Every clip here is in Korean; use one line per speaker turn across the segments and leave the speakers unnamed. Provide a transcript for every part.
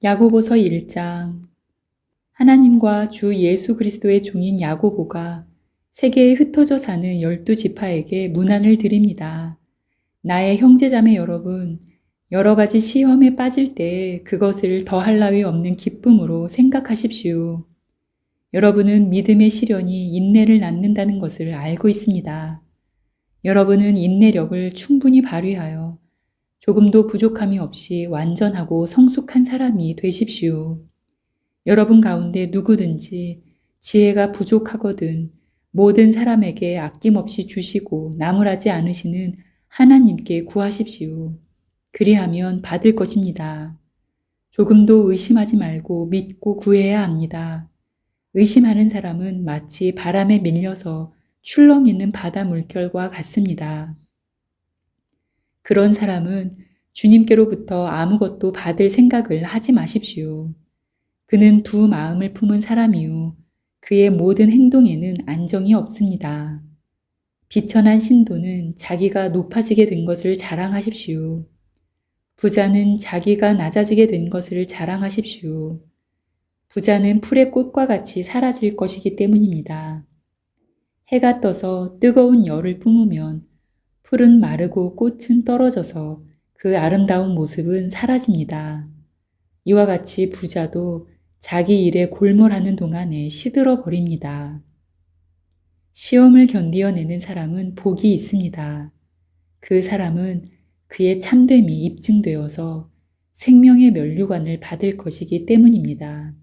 야고보서 1장. 하나님과 주 예수 그리스도의 종인 야고보가 세계에 흩어져 사는 12지파에게 문안을 드립니다. 나의 형제자매 여러분, 여러 가지 시험에 빠질 때 그것을 더할 나위 없는 기쁨으로 생각하십시오. 여러분은 믿음의 시련이 인내를 낳는다는 것을 알고 있습니다. 여러분은 인내력을 충분히 발휘하여 조금도 부족함이 없이 완전하고 성숙한 사람이 되십시오. 여러분 가운데 누구든지 지혜가 부족하거든 모든 사람에게 아낌없이 주시고 나무라지 않으시는 하나님께 구하십시오. 그리하면 받을 것입니다. 조금도 의심하지 말고 믿고 구해야 합니다. 의심하는 사람은 마치 바람에 밀려서 출렁이는 바다 물결과 같습니다. 그런 사람은 주님께로부터 아무것도 받을 생각을 하지 마십시오. 그는 두 마음을 품은 사람이요. 그의 모든 행동에는 안정이 없습니다. 비천한 신도는 자기가 높아지게 된 것을 자랑하십시오. 부자는 자기가 낮아지게 된 것을 자랑하십시오. 부자는 풀의 꽃과 같이 사라질 것이기 때문입니다. 해가 떠서 뜨거운 열을 뿜으면 풀은 마르고 꽃은 떨어져서 그 아름다운 모습은 사라집니다. 이와 같이 부자도 자기 일에 골몰하는 동안에 시들어 버립니다. 시험을 견디어내는 사람은 복이 있습니다. 그 사람은 그의 참됨이 입증되어서 생명의 면류관을 받을 것이기 때문입니다.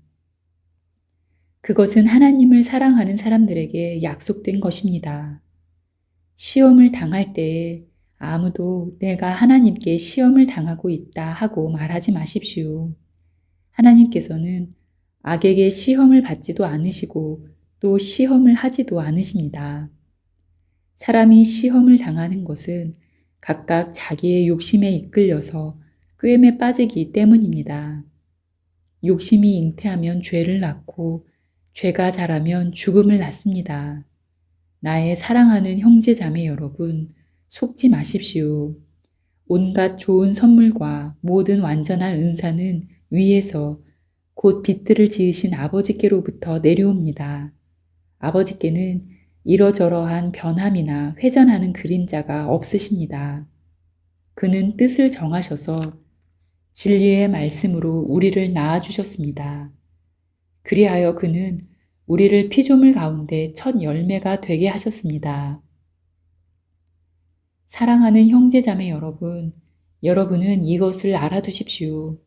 그것은 하나님을 사랑하는 사람들에게 약속된 것입니다. 시험을 당할 때에 아무도 내가 하나님께 시험을 당하고 있다 하고 말하지 마십시오. 하나님께서는 악에게 시험을 받지도 않으시고 또 시험을 하지도 않으십니다. 사람이 시험을 당하는 것은 각각 자기의 욕심에 이끌려서 꾀임에 빠지기 때문입니다. 욕심이 잉태하면 죄를 낳고 죄가 자라면 죽음을 낳습니다. 나의 사랑하는 형제 자매 여러분, 속지 마십시오. 온갖 좋은 선물과 모든 완전한 은사는 위에서 곧 빛들을 지으신 아버지께로부터 내려옵니다. 아버지께는 이러저러한 변함이나 회전하는 그림자가 없으십니다. 그는 뜻을 정하셔서 진리의 말씀으로 우리를 낳아주셨습니다. 그리하여 그는 우리를 피조물 가운데 첫 열매가 되게 하셨습니다. 사랑하는 형제자매 여러분, 여러분은 이것을 알아두십시오.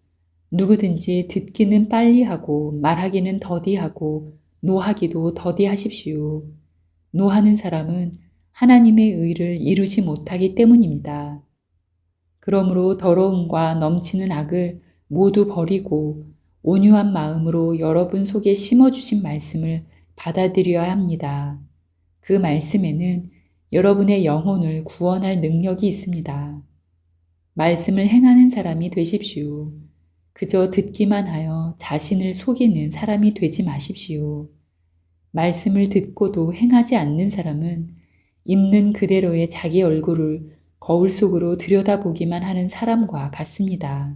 누구든지 듣기는 빨리 하고 말하기는 더디하고 노하기도 더디하십시오. 노하는 사람은 하나님의 의를 이루지 못하기 때문입니다. 그러므로 더러움과 넘치는 악을 모두 버리고 온유한 마음으로 여러분 속에 심어주신 말씀을 받아들여야 합니다. 그 말씀에는 여러분의 영혼을 구원할 능력이 있습니다. 말씀을 행하는 사람이 되십시오. 그저 듣기만 하여 자신을 속이는 사람이 되지 마십시오. 말씀을 듣고도 행하지 않는 사람은 있는 그대로의 자기 얼굴을 거울 속으로 들여다보기만 하는 사람과 같습니다.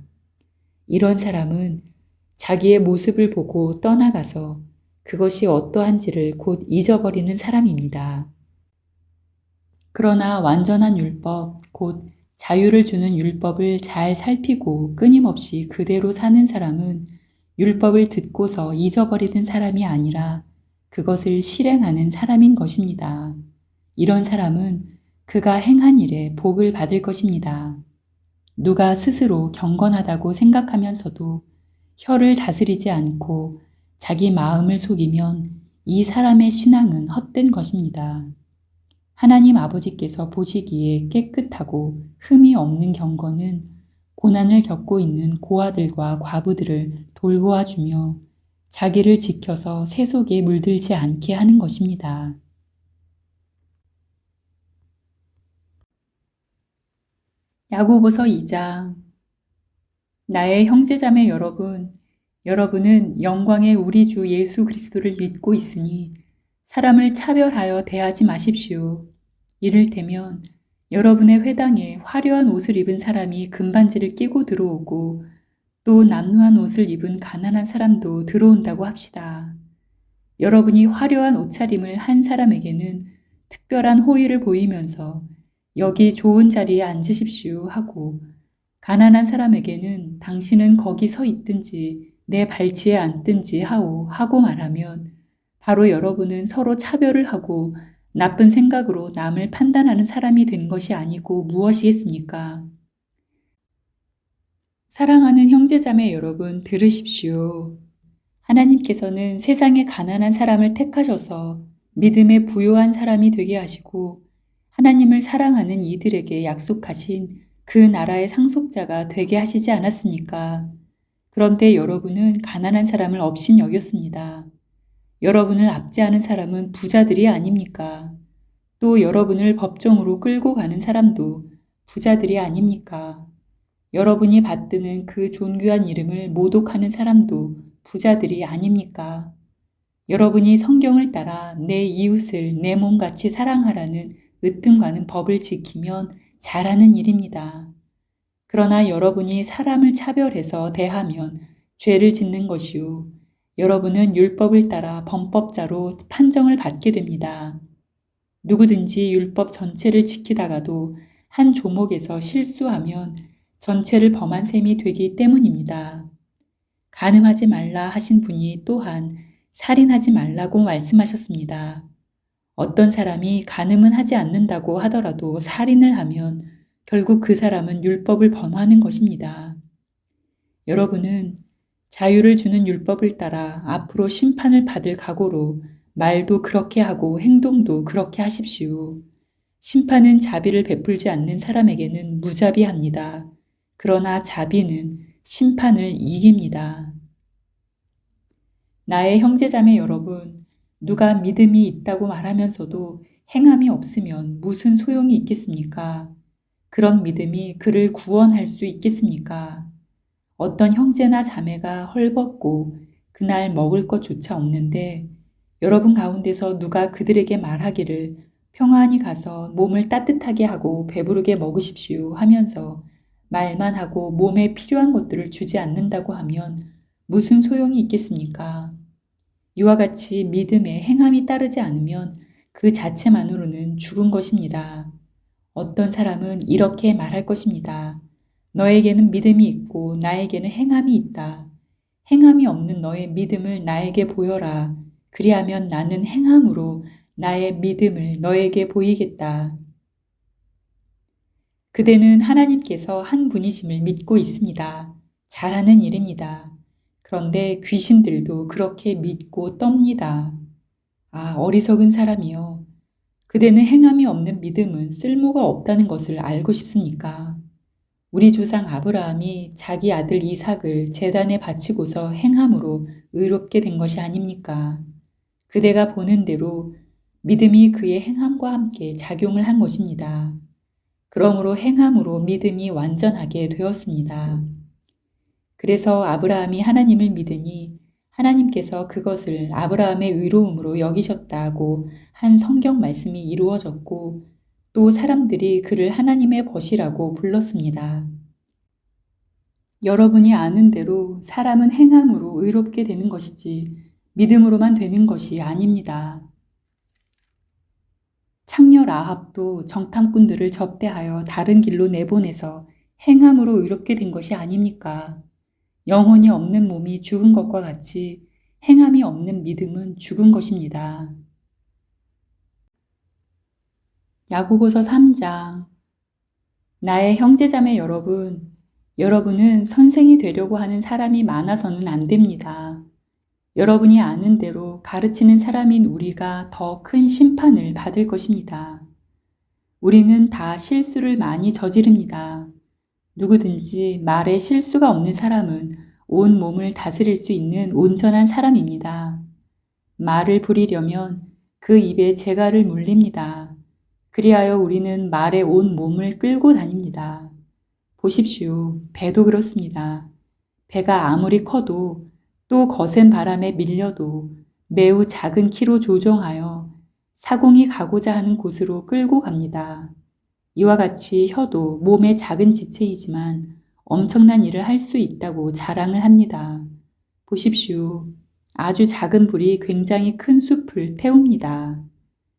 이런 사람은 자기의 모습을 보고 떠나가서 그것이 어떠한지를 곧 잊어버리는 사람입니다. 그러나 완전한 율법, 곧 자유를 주는 율법을 잘 살피고 끊임없이 그대로 사는 사람은 율법을 듣고서 잊어버리는 사람이 아니라 그것을 실행하는 사람인 것입니다. 이런 사람은 그가 행한 일에 복을 받을 것입니다. 누가 스스로 경건하다고 생각하면서도 혀를 다스리지 않고 자기 마음을 속이면 이 사람의 신앙은 헛된 것입니다. 하나님 아버지께서 보시기에 깨끗하고 흠이 없는 경건은 고난을 겪고 있는 고아들과 과부들을 돌보아 주며 자기를 지켜서 새 속에 물들지 않게 하는 것입니다. 야고보서 2장. 나의 형제자매 여러분, 여러분은 영광의 우리 주 예수 그리스도를 믿고 있으니 사람을 차별하여 대하지 마십시오. 이를테면 여러분의 회당에 화려한 옷을 입은 사람이 금반지를 끼고 들어오고 또 남루한 옷을 입은 가난한 사람도 들어온다고 합시다. 여러분이 화려한 옷차림을 한 사람에게는 특별한 호의를 보이면서 여기 좋은 자리에 앉으십시오 하고, 가난한 사람에게는 당신은 거기 서 있든지 내 발치에 앉든지 하고 말하면 바로 여러분은 서로 차별을 하고 나쁜 생각으로 남을 판단하는 사람이 된 것이 아니고 무엇이겠습니까? 사랑하는 형제자매 여러분, 들으십시오. 하나님께서는 세상의 가난한 사람을 택하셔서 믿음에 부요한 사람이 되게 하시고 하나님을 사랑하는 이들에게 약속하신 그 나라의 상속자가 되게 하시지 않았습니까? 그런데 여러분은 가난한 사람을 업신 여겼습니다. 여러분을 압제하는 사람은 부자들이 아닙니까? 또 여러분을 법정으로 끌고 가는 사람도 부자들이 아닙니까? 여러분이 받드는 그 존귀한 이름을 모독하는 사람도 부자들이 아닙니까? 여러분이 성경을 따라 내 이웃을 내 몸같이 사랑하라는 으뜸가는 법을 지키면 잘하는 일입니다. 그러나 여러분이 사람을 차별해서 대하면 죄를 짓는 것이요. 여러분은 율법을 따라 범법자로 판정을 받게 됩니다. 누구든지 율법 전체를 지키다가도 한 조목에서 실수하면 전체를 범한 셈이 되기 때문입니다. 간음하지 말라 하신 분이 또한 살인하지 말라고 말씀하셨습니다. 어떤 사람이 간음은 하지 않는다고 하더라도 살인을 하면 결국 그 사람은 율법을 범하는 것입니다. 여러분은 자유를 주는 율법을 따라 앞으로 심판을 받을 각오로 말도 그렇게 하고 행동도 그렇게 하십시오. 심판은 자비를 베풀지 않는 사람에게는 무자비합니다. 그러나 자비는 심판을 이깁니다. 나의 형제자매 여러분, 누가 믿음이 있다고 말하면서도 행함이 없으면 무슨 소용이 있겠습니까? 그런 믿음이 그를 구원할 수 있겠습니까? 어떤 형제나 자매가 헐벗고 그날 먹을 것조차 없는데 여러분 가운데서 누가 그들에게 말하기를 평안히 가서 몸을 따뜻하게 하고 배부르게 먹으십시오 하면서 말만 하고 몸에 필요한 것들을 주지 않는다고 하면 무슨 소용이 있겠습니까? 이와 같이 믿음에 행함이 따르지 않으면 그 자체만으로는 죽은 것입니다. 어떤 사람은 이렇게 말할 것입니다. 너에게는 믿음이 있고 나에게는 행함이 있다. 행함이 없는 너의 믿음을 나에게 보여라. 그리하면 나는 행함으로 나의 믿음을 너에게 보이겠다. 그대는 하나님께서 한 분이심을 믿고 있습니다. 잘하는 일입니다. 그런데 귀신들도 그렇게 믿고 떱니다. 아, 어리석은 사람이요. 그대는 행함이 없는 믿음은 쓸모가 없다는 것을 알고 싶습니까? 우리 조상 아브라함이 자기 아들 이삭을 제단에 바치고서 행함으로 의롭게 된 것이 아닙니까? 그대가 보는 대로 믿음이 그의 행함과 함께 작용을 한 것입니다. 그러므로 행함으로 믿음이 완전하게 되었습니다. 그래서 아브라함이 하나님을 믿으니 하나님께서 그것을 아브라함의 의로움으로 여기셨다고 한 성경 말씀이 이루어졌고 또 사람들이 그를 하나님의 벗이라고 불렀습니다. 여러분이 아는 대로 사람은 행함으로 의롭게 되는 것이지 믿음으로만 되는 것이 아닙니다. 창녀 라합도 정탐꾼들을 접대하여 다른 길로 내보내서 행함으로 의롭게 된 것이 아닙니까? 영혼이 없는 몸이 죽은 것과 같이 행함이 없는 믿음은 죽은 것입니다. 야고보서 3장. 나의 형제자매 여러분, 여러분은 선생이 되려고 하는 사람이 많아서는 안 됩니다. 여러분이 아는 대로 가르치는 사람인 우리가 더 큰 심판을 받을 것입니다. 우리는 다 실수를 많이 저지릅니다. 누구든지 말에 실수가 없는 사람은 온 몸을 다스릴 수 있는 온전한 사람입니다. 말을 부리려면 그 입에 재갈을 물립니다. 그리하여 우리는 말에 온 몸을 끌고 다닙니다. 보십시오. 배도 그렇습니다. 배가 아무리 커도 또 거센 바람에 밀려도 매우 작은 키로 조종하여 사공이 가고자 하는 곳으로 끌고 갑니다. 이와 같이 혀도 몸의 작은 지체이지만 엄청난 일을 할 수 있다고 자랑을 합니다. 보십시오. 아주 작은 불이 굉장히 큰 숲을 태웁니다.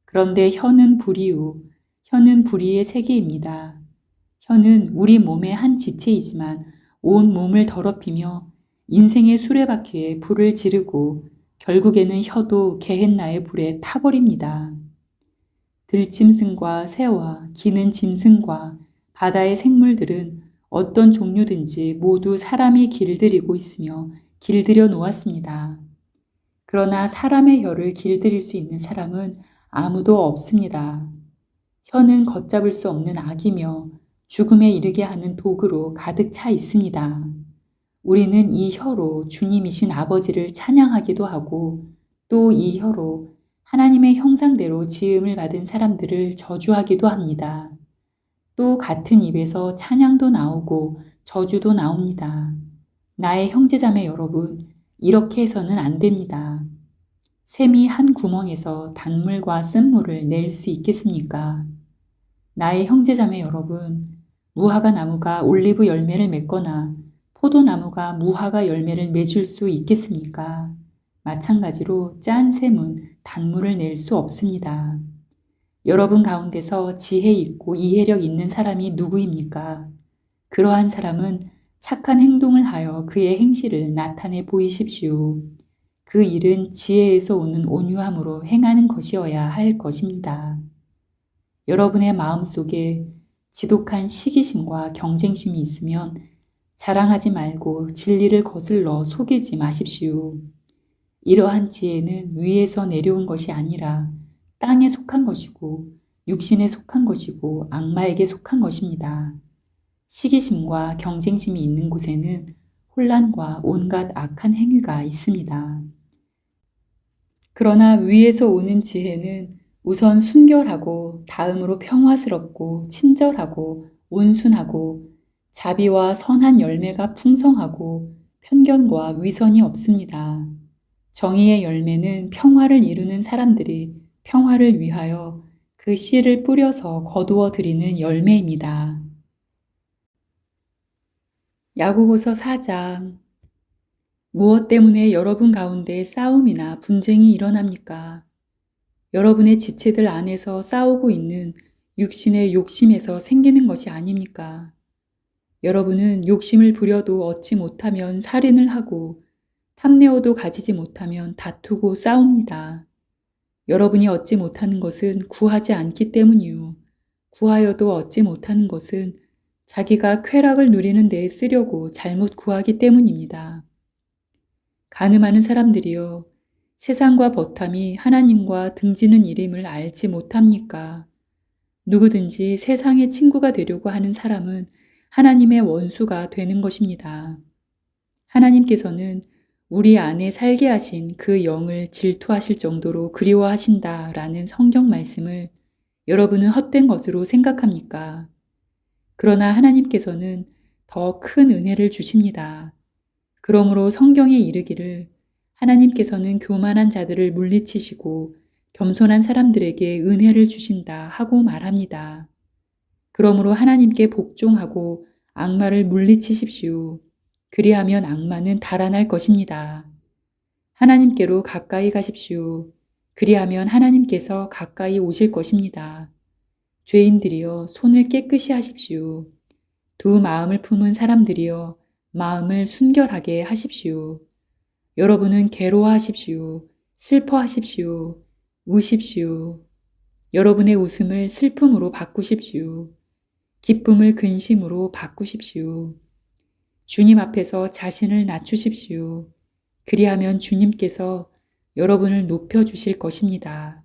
그런데 혀는 불이요. 혀는 불의의 세계입니다. 혀는 우리 몸의 한 지체이지만 온 몸을 더럽히며 인생의 수레바퀴에 불을 지르고 결국에는 혀도 게헨나의 불에 타버립니다. 들짐승과 새와 기는 짐승과 바다의 생물들은 어떤 종류든지 모두 사람이 길들이고 있으며 길들여 놓았습니다. 그러나 사람의 혀를 길들일 수 있는 사람은 아무도 없습니다. 혀는 걷잡을 수 없는 악이며 죽음에 이르게 하는 도구로 가득 차 있습니다. 우리는 이 혀로 주님이신 아버지를 찬양하기도 하고 또 이 혀로 하나님의 형상대로 지음을 받은 사람들을 저주하기도 합니다. 또 같은 입에서 찬양도 나오고 저주도 나옵니다. 나의 형제자매 여러분, 이렇게 해서는 안 됩니다. 샘이 한 구멍에서 단물과 쓴물을 낼 수 있겠습니까? 나의 형제자매 여러분, 무화과 나무가 올리브 열매를 맺거나 포도나무가 무화과 열매를 맺을 수 있겠습니까? 마찬가지로 짠 샘은 단물을 낼 수 없습니다. 여러분 가운데서 지혜 있고 이해력 있는 사람이 누구입니까? 그러한 사람은 착한 행동을 하여 그의 행실을 나타내 보이십시오. 그 일은 지혜에서 오는 온유함으로 행하는 것이어야 할 것입니다. 여러분의 마음속에 지독한 시기심과 경쟁심이 있으면 자랑하지 말고 진리를 거슬러 속이지 마십시오. 이러한 지혜는 위에서 내려온 것이 아니라 땅에 속한 것이고 육신에 속한 것이고 악마에게 속한 것입니다. 시기심과 경쟁심이 있는 곳에는 혼란과 온갖 악한 행위가 있습니다. 그러나 위에서 오는 지혜는 우선 순결하고 다음으로 평화스럽고 친절하고 온순하고 자비와 선한 열매가 풍성하고 편견과 위선이 없습니다. 정의의 열매는 평화를 이루는 사람들이 평화를 위하여 그 씨를 뿌려서 거두어 드리는 열매입니다. 야고보서 4장. 무엇 때문에 여러분 가운데 싸움이나 분쟁이 일어납니까? 여러분의 지체들 안에서 싸우고 있는 육신의 욕심에서 생기는 것이 아닙니까? 여러분은 욕심을 부려도 얻지 못하면 살인을 하고 탐내어도 가지지 못하면 다투고 싸웁니다. 여러분이 얻지 못하는 것은 구하지 않기 때문이요. 구하여도 얻지 못하는 것은 자기가 쾌락을 누리는 데에 쓰려고 잘못 구하기 때문입니다. 간음하는 사람들이여, 세상과 버탐이 하나님과 등지는 일임을 알지 못합니까? 누구든지 세상의 친구가 되려고 하는 사람은 하나님의 원수가 되는 것입니다. 하나님께서는 우리 안에 살게 하신 그 영을 질투하실 정도로 그리워하신다라는 성경 말씀을 여러분은 헛된 것으로 생각합니까? 그러나 하나님께서는 더 큰 은혜를 주십니다. 그러므로 성경에 이르기를 하나님께서는 교만한 자들을 물리치시고 겸손한 사람들에게 은혜를 주신다 하고 말합니다. 그러므로 하나님께 복종하고 악마를 물리치십시오. 그리하면 악마는 달아날 것입니다. 하나님께로 가까이 가십시오. 그리하면 하나님께서 가까이 오실 것입니다. 죄인들이여 손을 깨끗이 하십시오. 두 마음을 품은 사람들이여 마음을 순결하게 하십시오. 여러분은 괴로워하십시오. 슬퍼하십시오. 우십시오. 여러분의 웃음을 슬픔으로 바꾸십시오. 기쁨을 근심으로 바꾸십시오. 주님 앞에서 자신을 낮추십시오. 그리하면 주님께서 여러분을 높여주실 것입니다.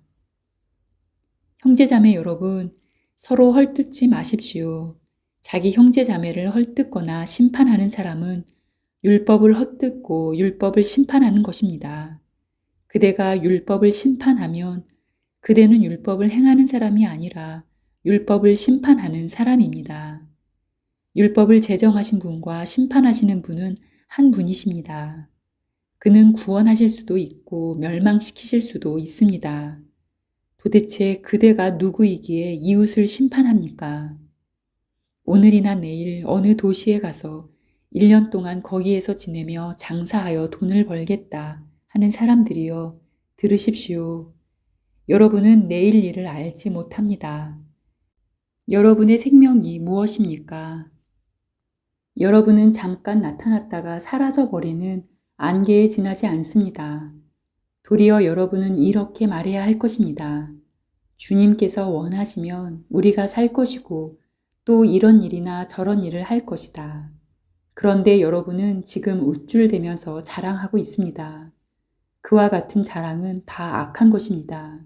형제자매 여러분, 서로 헐뜯지 마십시오. 자기 형제자매를 헐뜯거나 심판하는 사람은 율법을 헛듣고 율법을 심판하는 것입니다. 그대가 율법을 심판하면 그대는 율법을 행하는 사람이 아니라 율법을 심판하는 사람입니다. 율법을 제정하신 분과 심판하시는 분은 한 분이십니다. 그는 구원하실 수도 있고 멸망시키실 수도 있습니다. 도대체 그대가 누구이기에 이웃을 심판합니까? 오늘이나 내일 어느 도시에 가서 1년 동안 거기에서 지내며 장사하여 돈을 벌겠다 하는 사람들이여 들으십시오. 여러분은 내일 일을 알지 못합니다. 여러분의 생명이 무엇입니까? 여러분은 잠깐 나타났다가 사라져버리는 안개에 지나지 않습니다. 도리어 여러분은 이렇게 말해야 할 것입니다. 주님께서 원하시면 우리가 살 것이고 또 이런 일이나 저런 일을 할 것이다. 그런데 여러분은 지금 우쭐대면서 자랑하고 있습니다. 그와 같은 자랑은 다 악한 것입니다.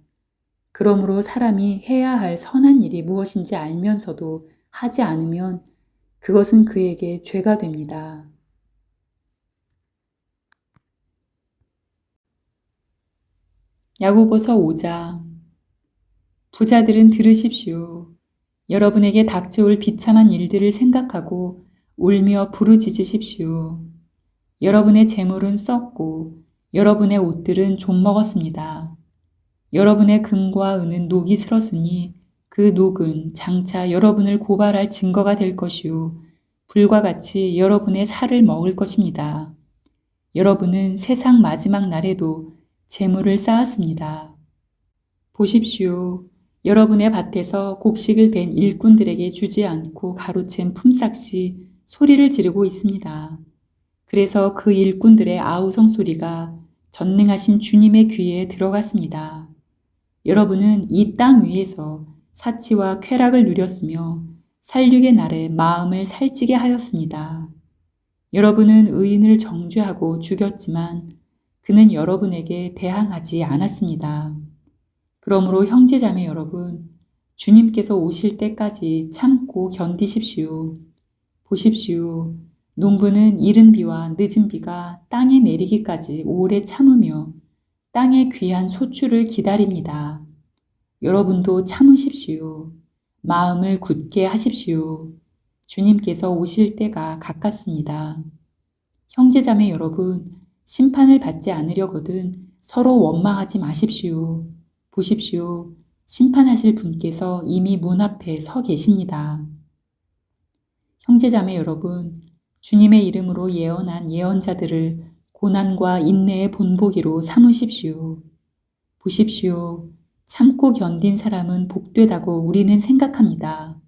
그러므로 사람이 해야 할 선한 일이 무엇인지 알면서도 하지 않으면 그것은 그에게 죄가 됩니다. 야고보서 5장. 부자들은 들으십시오. 여러분에게 닥쳐올 비참한 일들을 생각하고 울며 부르짖으십시오. 여러분의 재물은 썩고 여러분의 옷들은 좀 먹었습니다. 여러분의 금과 은은 녹이 슬었으니 그 녹은 장차 여러분을 고발할 증거가 될 것이요 불과 같이 여러분의 살을 먹을 것입니다. 여러분은 세상 마지막 날에도 재물을 쌓았습니다. 보십시오. 여러분의 밭에서 곡식을 벤 일꾼들에게 주지 않고 가로챈 품삯이 소리를 지르고 있습니다. 그래서 그 일꾼들의 아우성 소리가 전능하신 주님의 귀에 들어갔습니다. 여러분은 이 땅 위에서 사치와 쾌락을 누렸으며 살육의 날에 마음을 살찌게 하였습니다. 여러분은 의인을 정죄하고 죽였지만 그는 여러분에게 대항하지 않았습니다. 그러므로 형제자매 여러분, 주님께서 오실 때까지 참고 견디십시오. 보십시오. 농부는 이른 비와 늦은 비가 땅에 내리기까지 오래 참으며 땅의 귀한 소출을 기다립니다. 여러분도 참으십시오. 마음을 굳게 하십시오. 주님께서 오실 때가 가깝습니다. 형제자매 여러분, 심판을 받지 않으려거든 서로 원망하지 마십시오. 보십시오. 심판하실 분께서 이미 문 앞에 서 계십니다. 형제자매 여러분, 주님의 이름으로 예언한 예언자들을 고난과 인내의 본보기로 삼으십시오. 보십시오. 참고 견딘 사람은 복되다고 우리는 생각합니다.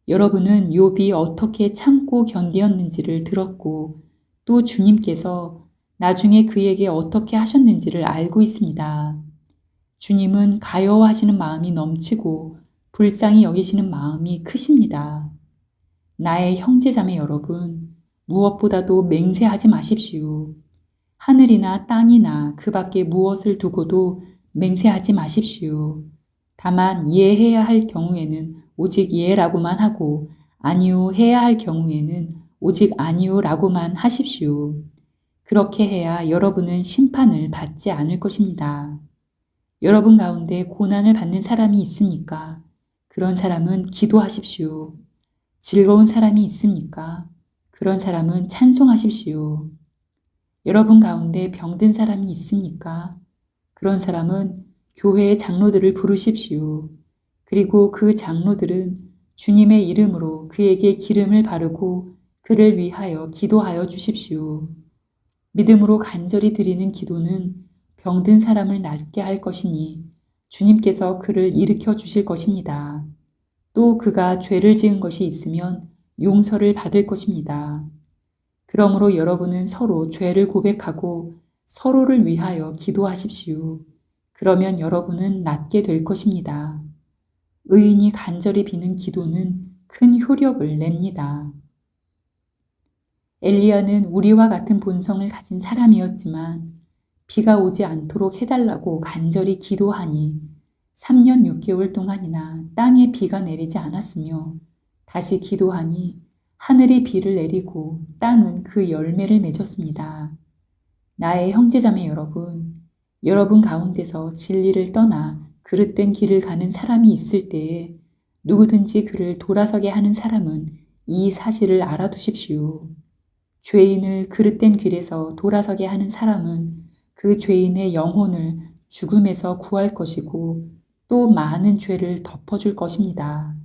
여러분은 욥이 어떻게 참고 견디었는지를 들었고 또 주님께서 나중에 그에게 어떻게 하셨는지를 알고 있습니다. 주님은 가여워하시는 마음이 넘치고 불쌍히 여기시는 마음이 크십니다. 나의 형제자매 여러분, 무엇보다도 맹세하지 마십시오. 하늘이나 땅이나 그 밖에 무엇을 두고도 맹세하지 마십시오. 다만 예해야 할 경우에는 오직 예라고만 하고 아니요 해야 할 경우에는 오직 아니요라고만 하십시오. 그렇게 해야 여러분은 심판을 받지 않을 것입니다. 여러분 가운데 고난을 받는 사람이 있습니까? 그런 사람은 기도하십시오. 즐거운 사람이 있습니까? 그런 사람은 찬송하십시오. 여러분 가운데 병든 사람이 있습니까? 그런 사람은 교회의 장로들을 부르십시오. 그리고 그 장로들은 주님의 이름으로 그에게 기름을 바르고 그를 위하여 기도하여 주십시오. 믿음으로 간절히 드리는 기도는 병든 사람을 낫게 할 것이니 주님께서 그를 일으켜 주실 것입니다. 또 그가 죄를 지은 것이 있으면 용서를 받을 것입니다. 그러므로 여러분은 서로 죄를 고백하고 서로를 위하여 기도하십시오. 그러면 여러분은 낫게 될 것입니다. 의인이 간절히 비는 기도는 큰 효력을 냅니다. 엘리야는 우리와 같은 본성을 가진 사람이었지만 비가 오지 않도록 해달라고 간절히 기도하니 3년 6개월 동안이나 땅에 비가 내리지 않았으며 다시 기도하니 하늘이 비를 내리고 땅은 그 열매를 맺었습니다. 나의 형제자매 여러분, 여러분 가운데서 진리를 떠나 그릇된 길을 가는 사람이 있을 때에 누구든지 그를 돌아서게 하는 사람은 이 사실을 알아두십시오. 죄인을 그릇된 길에서 돌아서게 하는 사람은 그 죄인의 영혼을 죽음에서 구할 것이고 또 많은 죄를 덮어줄 것입니다.